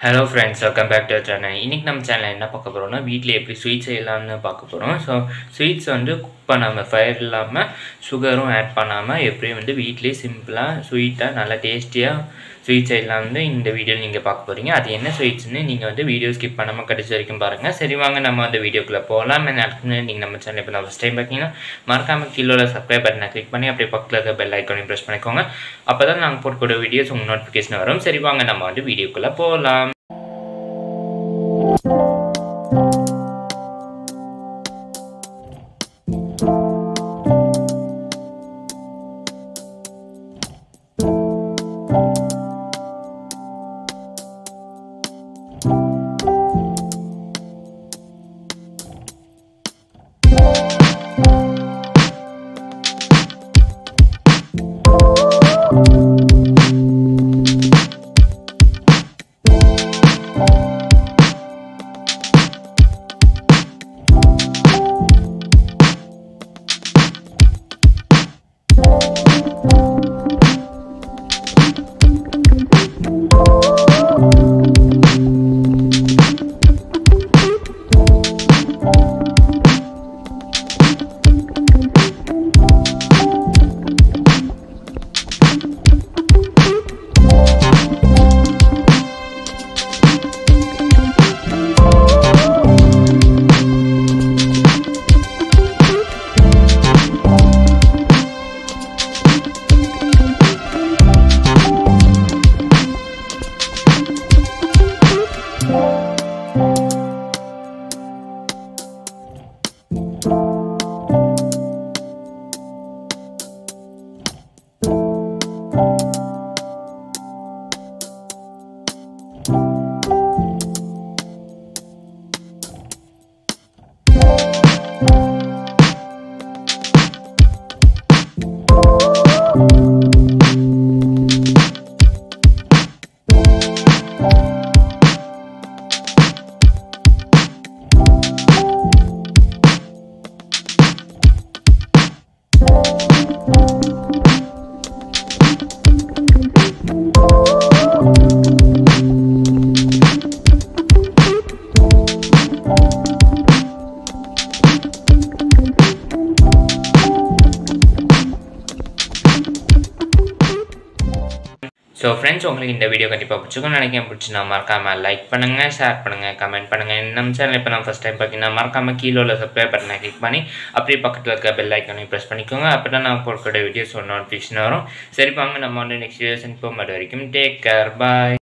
Hello friends, welcome back to channel. இன்றைக்கி நம்ம சேனலில் என்ன பார்க்க போகிறோம்னா, வீட்டில் எப்படி ஸ்வீட் செய்யலாம்னு பார்க்க போகிறோம். ஸோ ஸ்வீட்ஸ் குக் பண்ணாமல், ஃபயர் இல்லாமல், சுகரும் ஆட் பண்ணாமல் எப்படி வீட்டிலே சிம்பிளாக ஸ்வீட்டாக நல்லா டேஸ்டியாக ஸ்வீட் செய்யலாம்னு இந்த வீடியோவில் நீங்கள் பார்க்க போகிறீங்க. அது என்ன ஸ்வீட்ஸ்னு நீங்கள் வீடியோ ஸ்கிப் பண்ணாமல் கடைசி வரைக்கும் பாருங்கள். சரி வாங்க நம்ம வீடியோக்குள்ளே போகலாம். நீங்கள் நம்ம சேனல் இப்போ ஃபஸ்ட் டைம் பார்த்தீங்கன்னா மறக்காமல் கீழே சப்ஸ்கிரைப் பட்டனை கிளிக் பண்ணி அப்படியே பக்கத்தில் இருக்க பெல் ஐக்கானையும் ப்ரெஸ் பண்ணிக்கோங்க. அப்போ தான் நாங்கள் போடக்கூடிய வீடியோஸ் உங்களுக்கு நோட்டிஃபிகேஷன் வரும். சரி வாங்க நம்ம வீடியோக்குள்ளே போகலாம். ஸோ ஃப்ரெண்ட்ஸ், உங்களுக்கு இந்த வீடியோ கண்டிப்பாக பிடிச்சிருக்கும்னு நினைக்கிறேன். பிடிச்சினா மறக்காமல் லைக் பண்ணுங்கள், ஷேர் பண்ணுங்கள், கமெண்ட் பண்ணுங்கள். நம்ம சேனல் இப்போ நான் ஃபஸ்ட் டைம் பார்த்தீங்கன்னா மறக்காமல் கீழே உள்ள சப்ஸ்கிரைப் பட்டனை கிளிக் பண்ணி அப்படியே பக்கத்தில் இருக்க பெல் ஐக்கானையும் ப்ரெஸ் பண்ணிக்கோங்க. அப்போ தான் நான் போடக்கூடிய வீடியோஸ் நோட்டிஃபிகேஷன் வரும். சரி வாங்க நம்ம நெக்ஸ்ட் வீடியோஸ் போகும்போது வரைக்கும் டேக் கேர், பாய்.